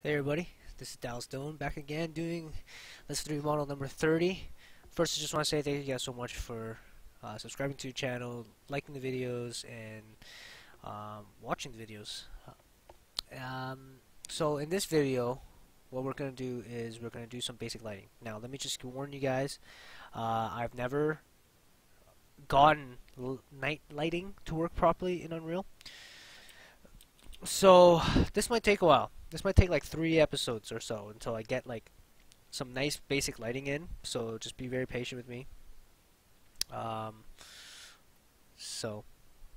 Hey everybody, this is Dallas Stone back again doing Let's 3 model number 30. First, I just want to say thank you guys so much for subscribing to the channel, liking the videos, and watching the videos. So in this video, what we're going to do is we're going to do some basic lighting. Now, let me just warn you guys, I've never gotten night lighting to work properly in Unreal. So this might take a while. This might take like 3 episodes or so until I get like some nice basic lighting in. So just be very patient with me. Um, so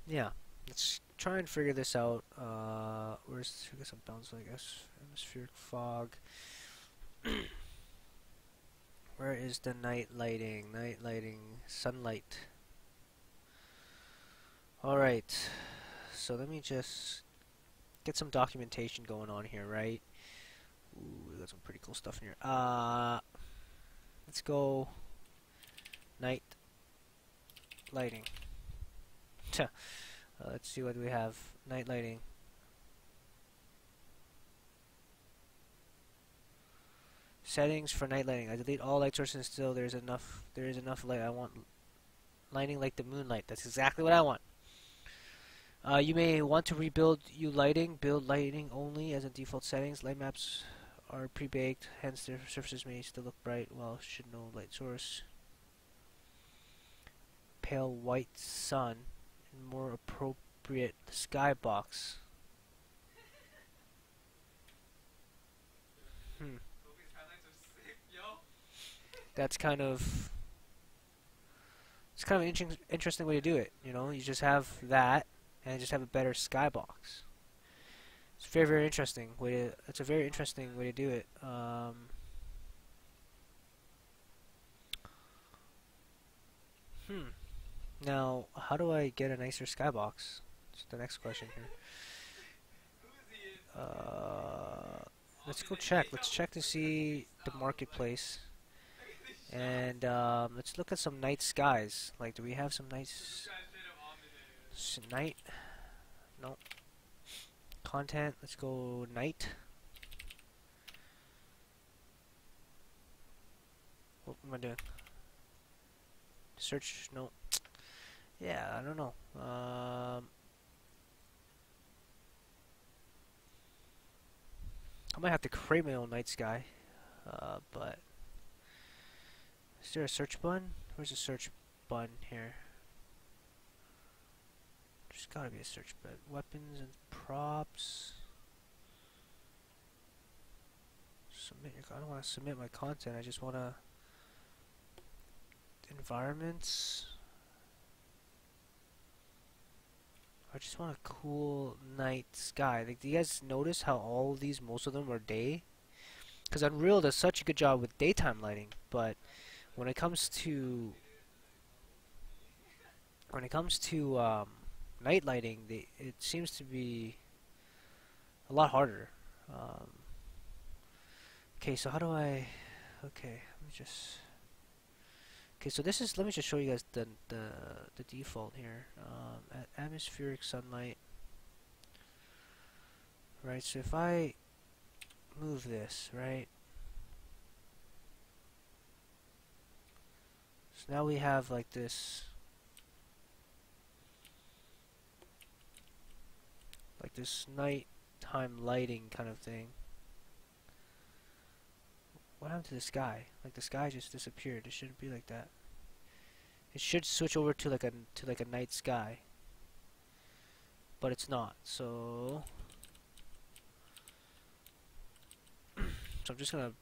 yeah, let's try and figure this out. Where's I guess I'm bouncing, I guess atmospheric fog. Where is the night lighting? Night lighting, sunlight. All right. So let me just get some documentation going on here, right? Ooh, we got some pretty cool stuff in here. Let's go night lighting. Let's see what we have. Night lighting. Settings for night lighting. I delete all light sources. Still, there is enough light. I want lighting like the moonlight. That's exactly what I want. You may want to rebuild lighting. Build lighting only as a default settings. Light maps are pre-baked, hence their surfaces may still look bright. Well, should no light source. Pale white sun and more appropriate skybox. That's kind of an interesting way to do it. You know, you just have that and just have a better skybox. It's very interesting way to. It's a very interesting way to do it. Now, how do I get a nicer skybox? That's the next question here. Let's go check. Let's check to see the marketplace, and let's look at some night skies. Like, do we have some nice night? No. Content. Let's go night. What am I doing? Search. No. Yeah, I don't know. I might have to create my own night sky. But is there a search button? Where's the search button here? There's gotta be a search button. Weapons and props. Submit your. I don't want to submit my content. I just want to. Environments. I just want a cool night sky. Like, do you guys notice how all of these, most of them are day? Because Unreal does such a good job with daytime lighting, but when it comes to night lighting, it seems to be a lot harder. Okay, so how do I? Okay, let me just. Okay, so this is. Let me just show you guys the default here. Atmospheric sunlight. Right. So if I move this, right. So now we have like this. Like this nighttime lighting kind of thing. What happened to the sky? Like the sky just disappeared. It shouldn't be like that. It should switch over to like a night sky. But it's not. So I'm just gonna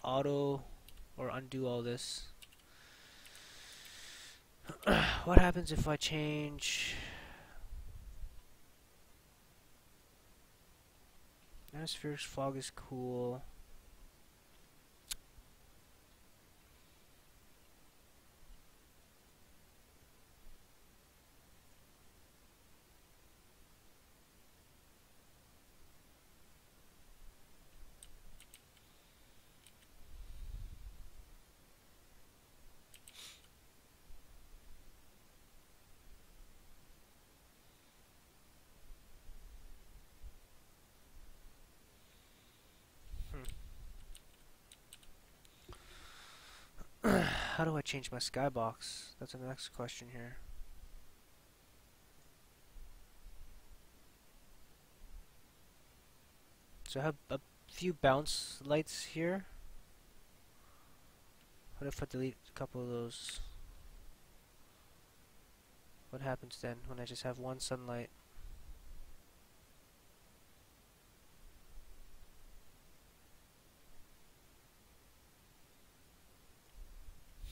auto or undo all this. What happens if I change atmospheric fog is cool. How do I change my skybox? That's the next question here. So I have a few bounce lights here. What if I delete a couple of those? What happens then when I just have one sunlight?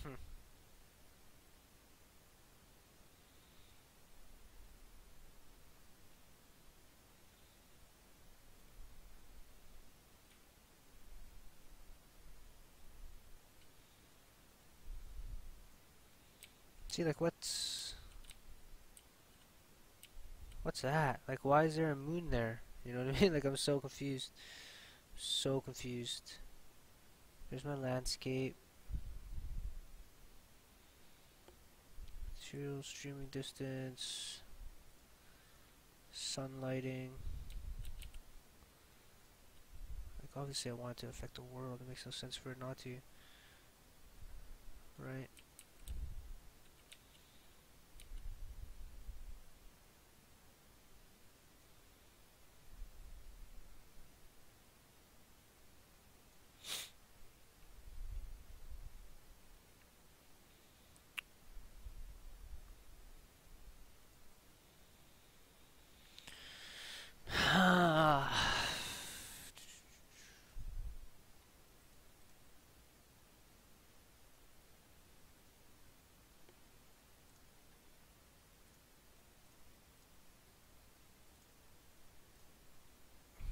Hmm. See, like, what's that? Like, why is there a moon there? You know what I mean? Like, I'm so confused. So confused. There's my landscape. Serial streaming distance. Sunlighting. Like, obviously I want it to affect the world. It makes no sense for it not to. Right?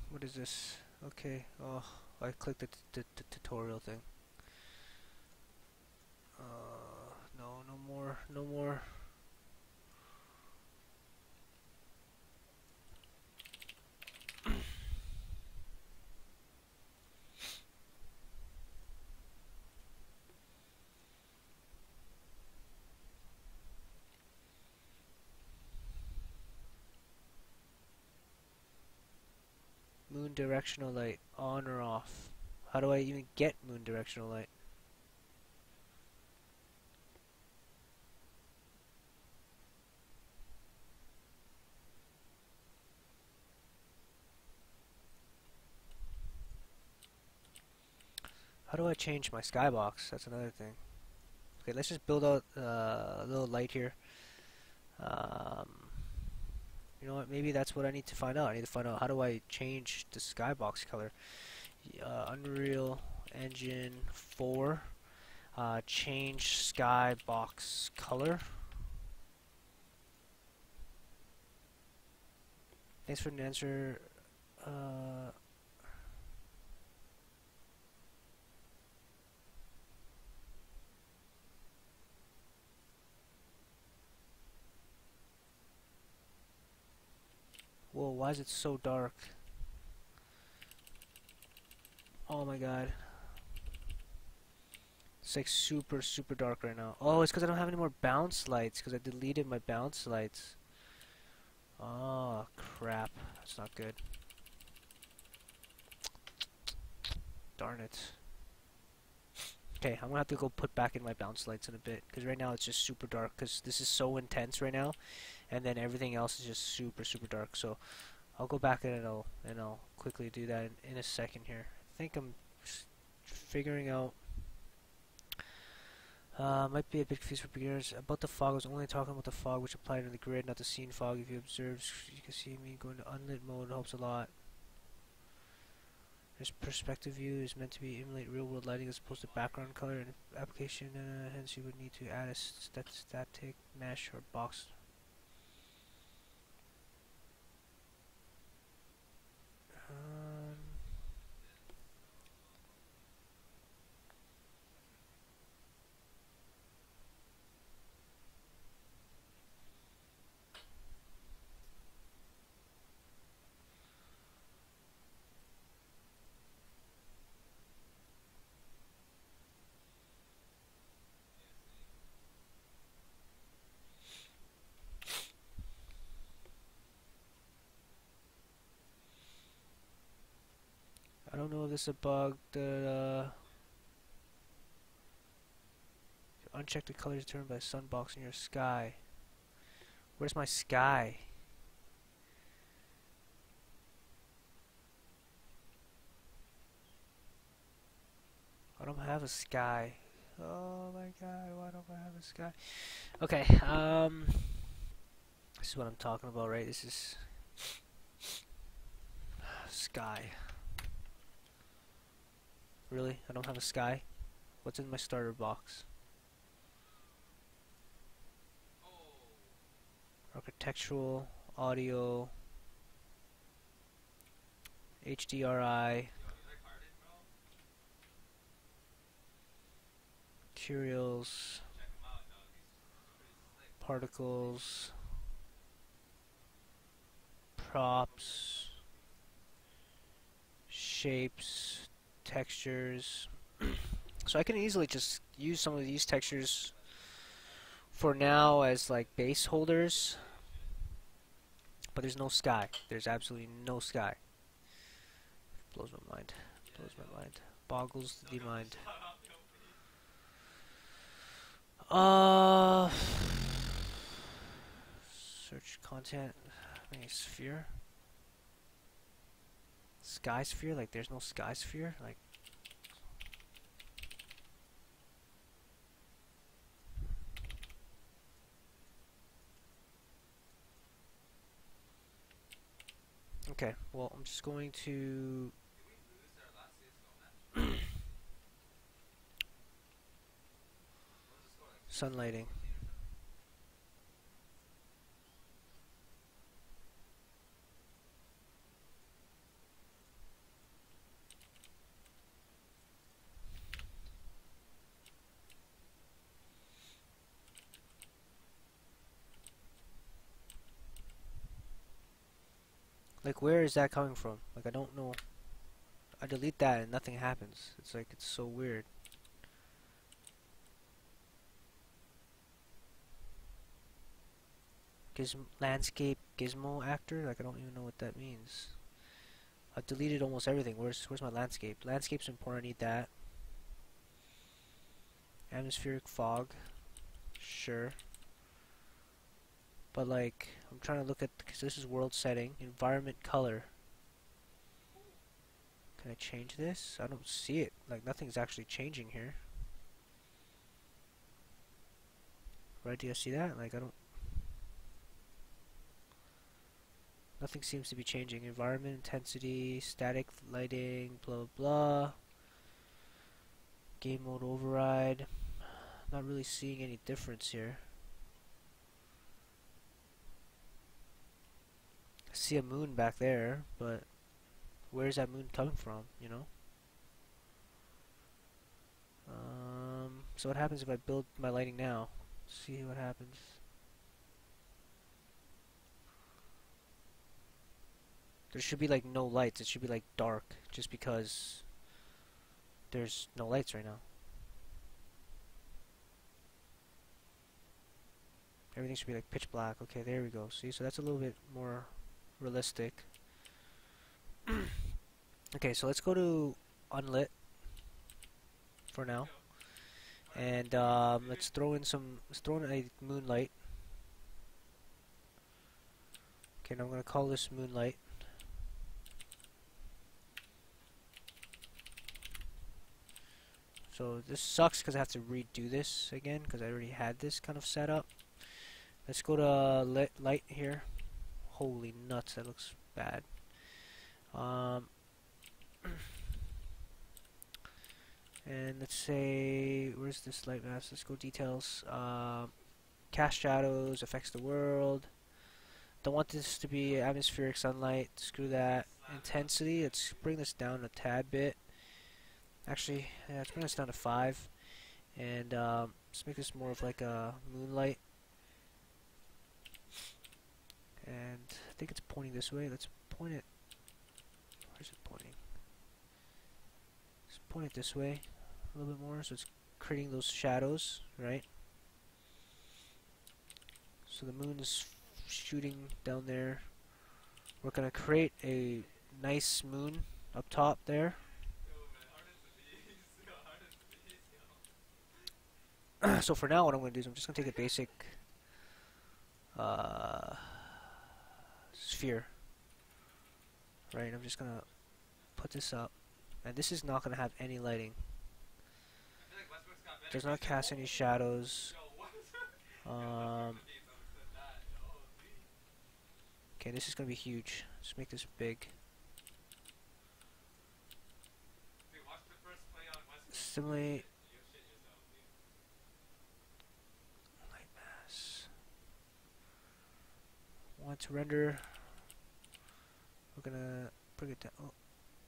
What is this? Okay. Oh, I clicked the tutorial thing. No, no more, no more. Moon directional light, on or off? How do I even get moon directional light? How do I change my skybox? That's another thing. Okay, let's just build out a little light here. Um, you know what? Maybe that's what I need to find out. I need to find out how do I change the skybox color. Unreal Engine 4. Change skybox color. Thanks for the answer. Whoa, why is it so dark? Oh my god. It's like super, super dark right now. Oh, it's because I don't have any more bounce lights because I deleted my bounce lights. Oh, crap. That's not good. Darn it. Okay, I'm gonna have to go put back in my bounce lights in a bit because right now it's just super dark because this is so intense right now, and then everything else is just super, super dark. So I'll go back and I'll quickly do that in a second here. I think I'm figuring out. Might be a bit confused for beginners. About the fog, I was only talking about the fog which applied to the grid, not the scene fog. If you observe, you can see me going to unlit mode. It helps a lot. This perspective view is meant to be emulate real-world lighting as opposed to background color and application. Hence, you would need to add a static mesh or box. I don't know if this is a bug that Uncheck the colors determined by sun box in your sky. Where's my sky? I don't have a sky. Oh my god, why don't I have a sky? Okay, this is what I'm talking about, right? This is sky. Really? I don't have a sky? What's in my starter box? Architectural, audio, HDRI, materials, particles, props, shapes, textures. So I can easily just use some of these textures for now as like base holders, but there's no sky. There's absolutely no sky. Blows my mind. Blows my mind. Boggles the mind. Search content. Maybe sphere. Sky sphere? Like there's no sky sphere? Like okay, well I'm just going to sunlighting. Like where is that coming from? Like I don't know. I delete that and nothing happens. It's like it's so weird. Landscape gizmo actor? Like I don't even know what that means. I deleted almost everything. Where's my landscape? Landscape's important, I need that. Atmospheric fog. Sure. But like I'm trying to look at, because this is world setting, environment color. Can I change this? I don't see it. Like nothing's actually changing here. Right, do you see that? Like I don't, nothing seems to be changing. Environment intensity, static lighting, blah blah. Game mode override. Not really seeing any difference here. I see a moon back there, but where's that moon coming from, you know? So what happens if I build my lighting now? See what happens. There should be like no lights. It should be like dark, just because there's no lights right now. Everything should be like pitch black. Okay, there we go. See, so that's a little bit more realistic. Okay, so let's go to unlit for now, and let's throw in a moonlight. Okay, now I'm gonna call this moonlight. So this sucks because I have to redo this again because I already had this kind of set up. Let's go to light here. Holy nuts, that looks bad. And let's say, where's this light mask? Let's go details. Cast shadows, affects the world. Don't want this to be atmospheric sunlight. Screw that. Intensity, let's bring this down a tad bit. Actually, yeah, let's bring this down to 5. And let's make this more of like a moonlight. And I think it's pointing this way. Let's point it. Where's it pointing? Let's point it this way a little bit more, so it's creating those shadows, right? So the moon is shooting down there. We're gonna create a nice moon up top there. So for now, what I'm going to do is I'm just going to take a basic uh, sphere, right? I'm just going to put this up, and this is not going to have any lighting. Does not cast any shadows. Okay, this is going to be huge. Let's make this big. Simulate light mass. Want to render. We're gonna bring it down. Oh,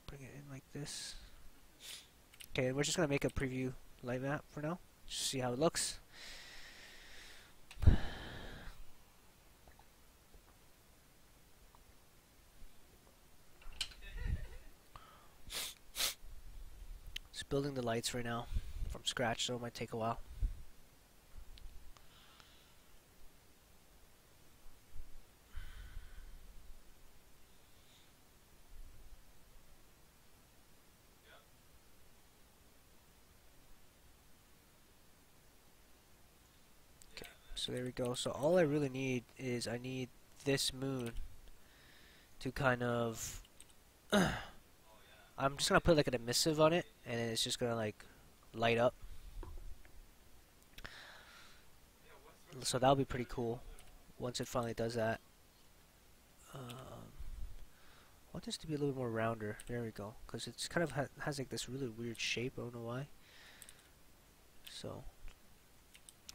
bring it in like this. Okay, we're just gonna make a preview light map for now. Just see how it looks. Just building the lights right now from scratch, so it might take a while. So there we go. So all I really need is I need this moon to kind of I'm just gonna put like an emissive on it, and then it's just gonna like light up. So that'll be pretty cool once it finally does that. I want this to be a little more rounder. There we go, because it's kind of has like this really weird shape. I don't know why. So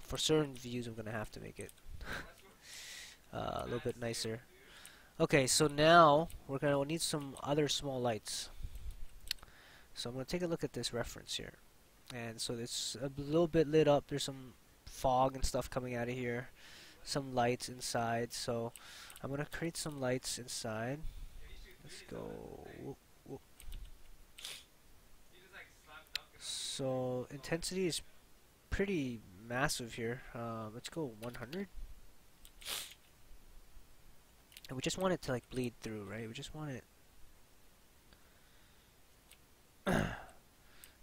for certain views, I'm gonna have to make it a little bit nicer. Okay, so now we're gonna need some other small lights. So I'm gonna take a look at this reference here, and so it's a little bit lit up. There's some fog and stuff coming out of here, some lights inside. So I'm gonna create some lights inside. Let's go. Whoop, whoop. So intensity is pretty massive here. Let's go 100. And we just want it to like bleed through, right? We just want it.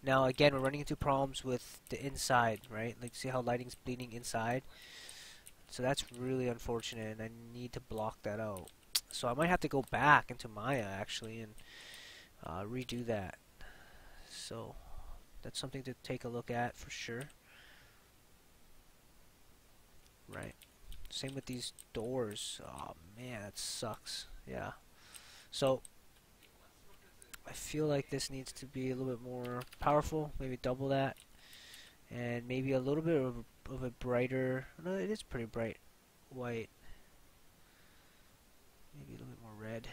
Now again, we're running into problems with the inside, right? Like see how lighting's bleeding inside? So that's really unfortunate, and I need to block that out. So I might have to go back into Maya actually and redo that. So that's something to take a look at for sure. Right. Same with these doors. Oh man, that sucks. Yeah. So I feel like this needs to be a little bit more powerful. Maybe double that, and maybe a little bit of a brighter. No, it is pretty bright white. Maybe a little bit more red.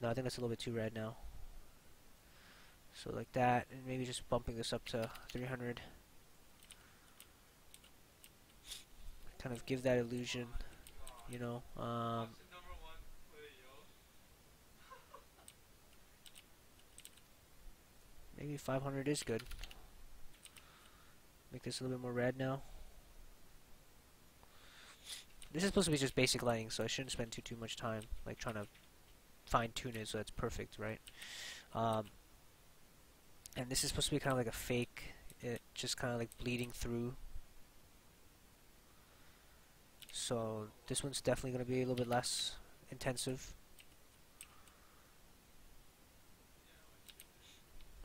No, I think that's a little bit too red now. So like that, and maybe just bumping this up to 300. Kind of give that illusion, you know. Maybe 500 is good. Make this a little bit more red now. This is supposed to be just basic lighting, so I shouldn't spend too much time like trying to fine tune it so it's perfect, right? And this is supposed to be kind of like a fake, it just kind of like bleeding through. So this one's definitely going to be a little bit less intensive,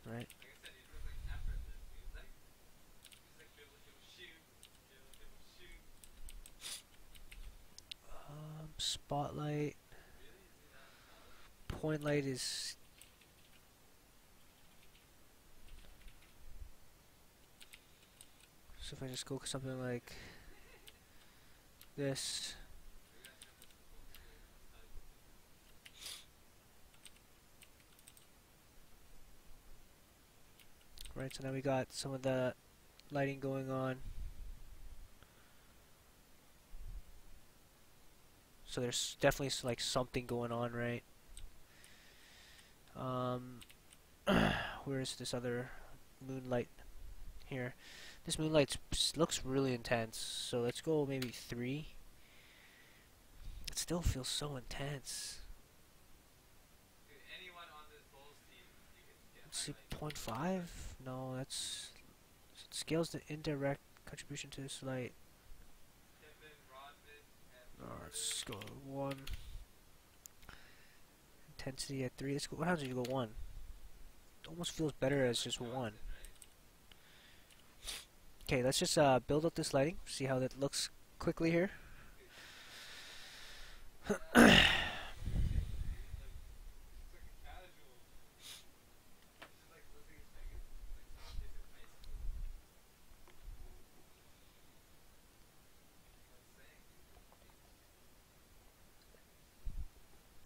right? Spotlight, point light is so if I just go something like this. Right, so now we got some of the lighting going on. So there's definitely like something going on, right? Where is this other moonlight here? This moonlight looks really intense, so let's go maybe 3. It still feels so intense. Let's see, 0.5? No, that's... It scales the indirect contribution to this light. Let's go 1. Intensity at 3. Let's go. What happens if you go 1? It almost feels better as just 1. Okay, let's just build up this lighting. See how that looks quickly here.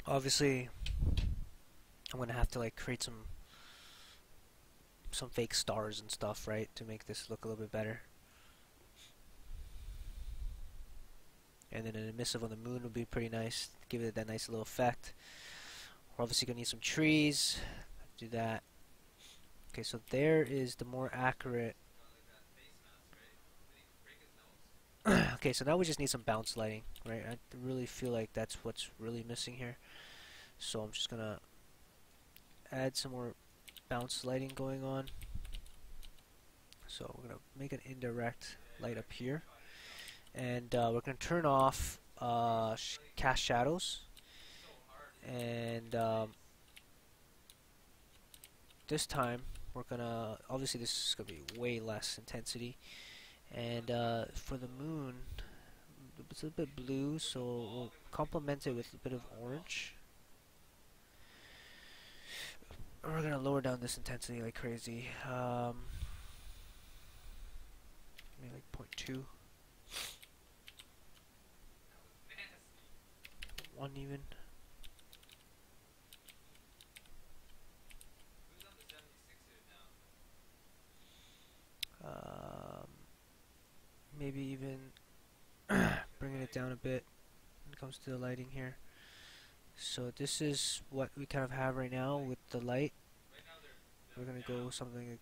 Obviously, I'm gonna have to like create some fake stars and stuff, right, to make this look a little bit better. And then an emissive on the moon would be pretty nice. Give it that nice little effect. We're obviously gonna need some trees. Do that. Okay, so there is the more accurate. Okay, so now we just need some bounce lighting, right? I really feel like that's what's really missing here. So I'm just gonna add some more bounce lighting going on. So we're gonna make an indirect light up here, and we're gonna turn off cast shadows, and this time we're gonna, obviously this is gonna be way less intensity, and for the moon it's a bit blue, so we'll complement it with a bit of orange. We're gonna lower down this intensity like crazy. Maybe like 0.2. 1 even. Maybe even bringing it down a bit when it comes to the lighting here. So this is what we kind of have right now with the light. We're gonna go something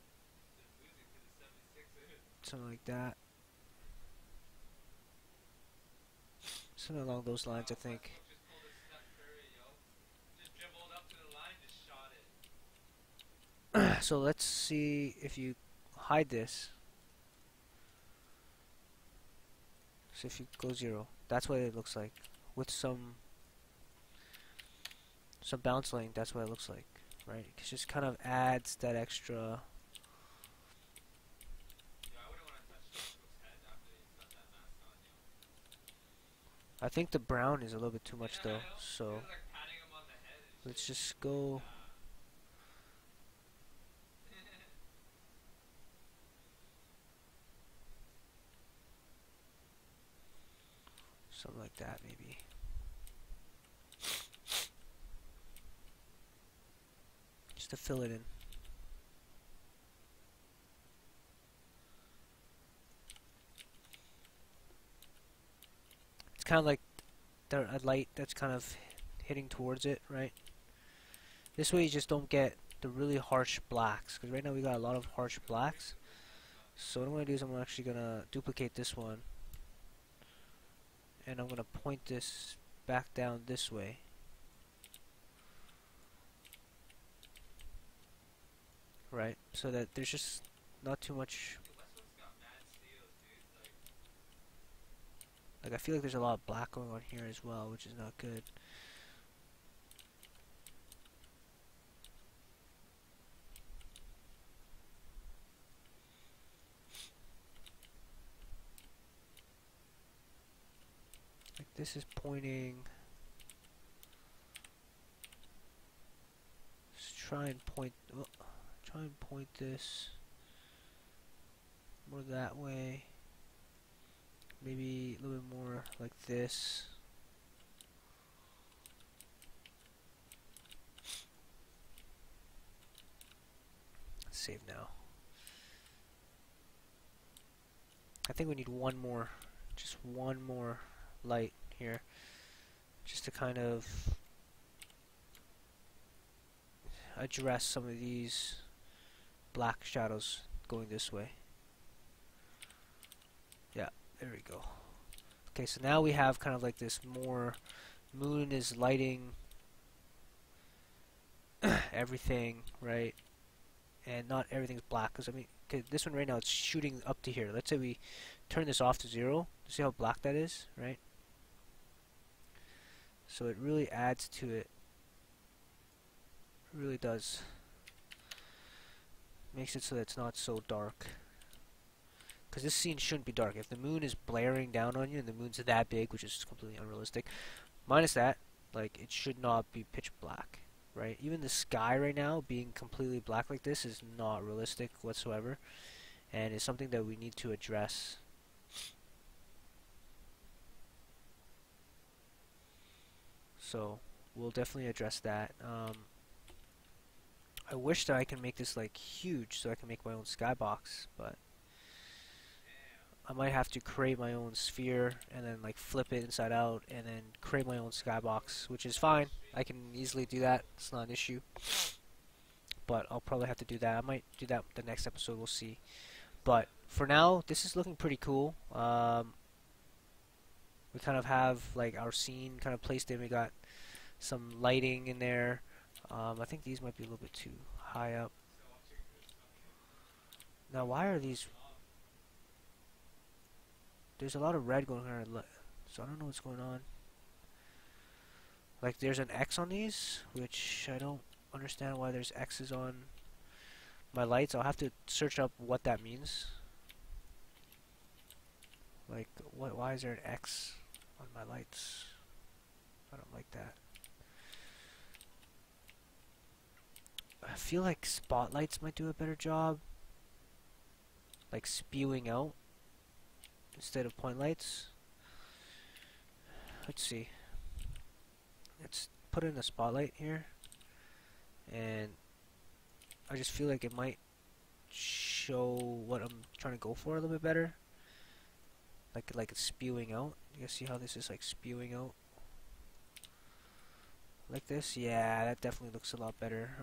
like that. Something along those lines, I think. So let's see if you hide this. So if you go 0, that's what it looks like. With some bounce lighting, that's what it looks like, right? It just kind of adds that extra. I think the brown is a little bit too much though, so let's just go. Something like that, maybe. Just to fill it in. It's kind of like a light that's kind of hitting towards it, right? This way you just don't get the really harsh blacks, because right now we got a lot of harsh blacks. So what I'm going to do is I'm actually going to duplicate this one, and I'm going to point this back down this way. Right, so that there's just not too much. Like, I feel like there's a lot of black going on here as well, which is not good. Like, this is pointing. Let's try and point. Oh, try and point this more that way. Maybe a little bit more like this. Save now. I think we need one more, just one more light here, just to kind of address some of these black shadows going this way. Yeah, there we go. Okay, so now we have kind of like this more moon is lighting everything, right? and not everything's black. Because I mean, 'cause this one right now it's shooting up to here. Let's say we turn this off to 0. See how black that is, right? So it really adds to it. It really does. Makes it so that it's not so dark. Because this scene shouldn't be dark. If the moon is blaring down on you and the moon's that big, which is completely unrealistic, minus that, like, it should not be pitch black, right? Even the sky right now being completely black like this is not realistic whatsoever, and is something that we need to address. So we'll definitely address that. I wish that I can make this like huge so I can make my own skybox, but I might have to create my own sphere and then like flip it inside out and then create my own skybox, which is fine. I can easily do that. It's not an issue. But I'll probably have to do that. I might do that the next episode. We'll see. But for now, this is looking pretty cool. We kind of have like our scene kind of placed in. We got some lighting in there. I think these might be a little bit too high up. Now, why are these? There's a lot of red going on, so I don't know what's going on. Like, there's an X on these, which I don't understand why there's X's on my lights. I'll have to search up what that means. Like, why is there an X on my lights? I don't like that. I feel like spotlights might do a better job, like spewing out instead of point lights. Let's see. Let's put in a spotlight here, and I just feel like it might show what I'm trying to go for a little bit better. Like it's spewing out. You guys see how this is like spewing out? Like this? Yeah, that definitely looks a lot better.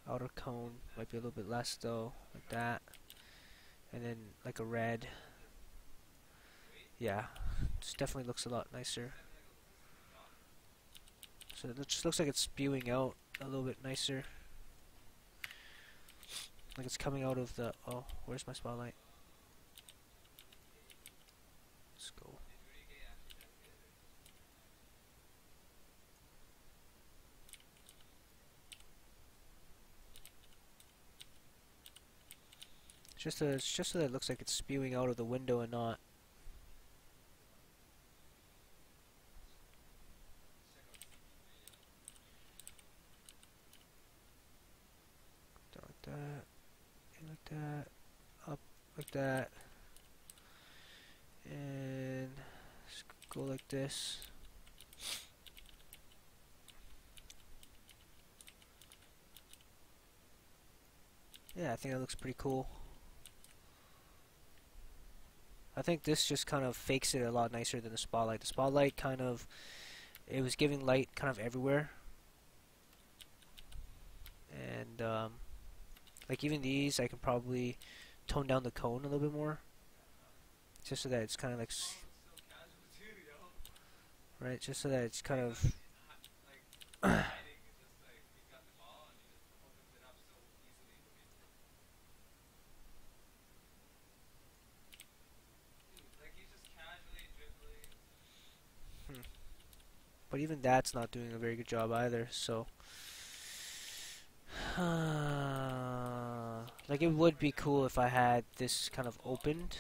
Outer cone might be a little bit less though, like that. And then like a red. Yeah, this definitely looks a lot nicer. So it just looks like it's spewing out a little bit nicer. Like it's coming out of the... Oh, where's my spotlight? Let's go. It's just so that it looks like it's spewing out of the window and not. Down like that, in like that, up like that, and just go like this. Yeah, I think that looks pretty cool. I think this just kind of fakes it a lot nicer than the spotlight. The spotlight kind of, it was giving light kind of everywhere. And like even these, I can probably tone down the cone a little bit more. Just so that it's kind of like, right, just so that it's kind of, but even that's not doing a very good job either, so. Like it would be cool if I had this kind of opened,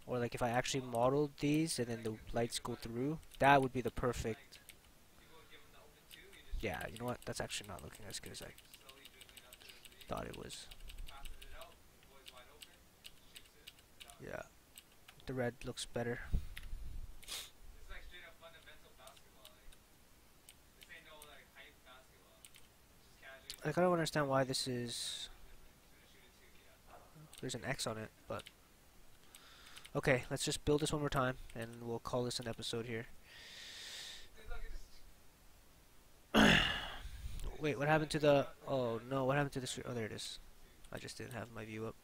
or like if I actually modeled these and then the lights go through. That would be the perfect. Yeah, you know what? That's actually not looking as good as I thought it was. Yeah, the red looks better. Like I don't understand why this is. There's an X on it, but okay. Let's just build this one more time, and we'll call this an episode here. Wait, what happened to the? Oh no, what happened to this? Oh, there it is. I just didn't have my view up.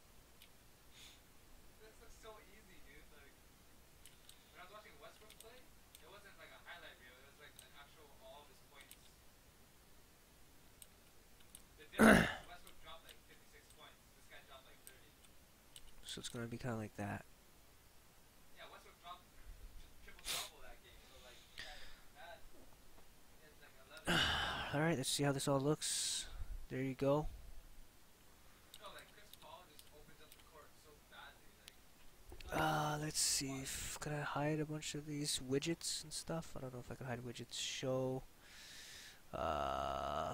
So it's gonna be kind of like that. Alright, let's see how this all looks. There you go. Let's see if can I hide a bunch of these widgets and stuff. I don't know if I can hide widgets. Show uh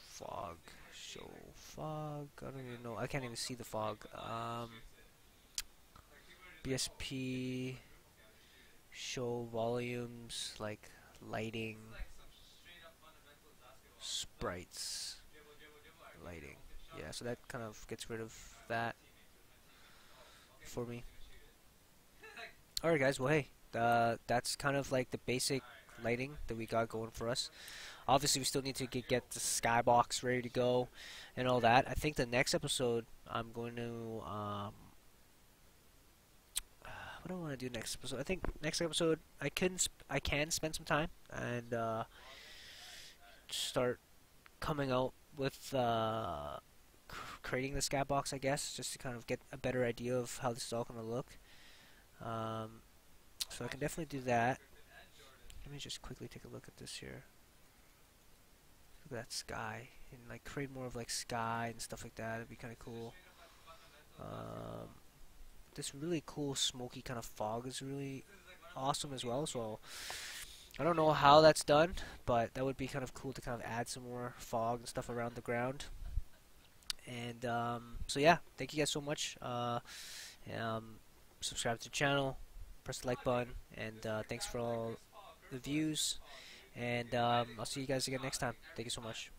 fog. Show fog. I don't even know. I can't even see the fog. BSP. Show volumes like lighting, sprites, lighting. Yeah, so that kind of gets rid of that for me. Alright guys, well hey, that's kind of like the basic lighting that we got going for us. Obviously we still need to get the skybox ready to go and all that. I think the next episode I'm going to what do I want to do next episode? I think next episode I can spend some time and start coming out with creating the skybox, I guess, just to kind of get a better idea of how this is all going to look. So I can definitely do that. Let me just quickly take a look at this here. Look at that sky, and like create more of like sky and stuff like that. It'd be kind of cool. This really cool smoky kind of fog is really awesome as well. So I don't know how that's done, but that would be kind of cool to kind of add some more fog and stuff around the ground. And so yeah, thank you guys so much. Subscribe to the channel, press the like button, and thanks for all the views. And I'll see you guys again next time. Thank you so much.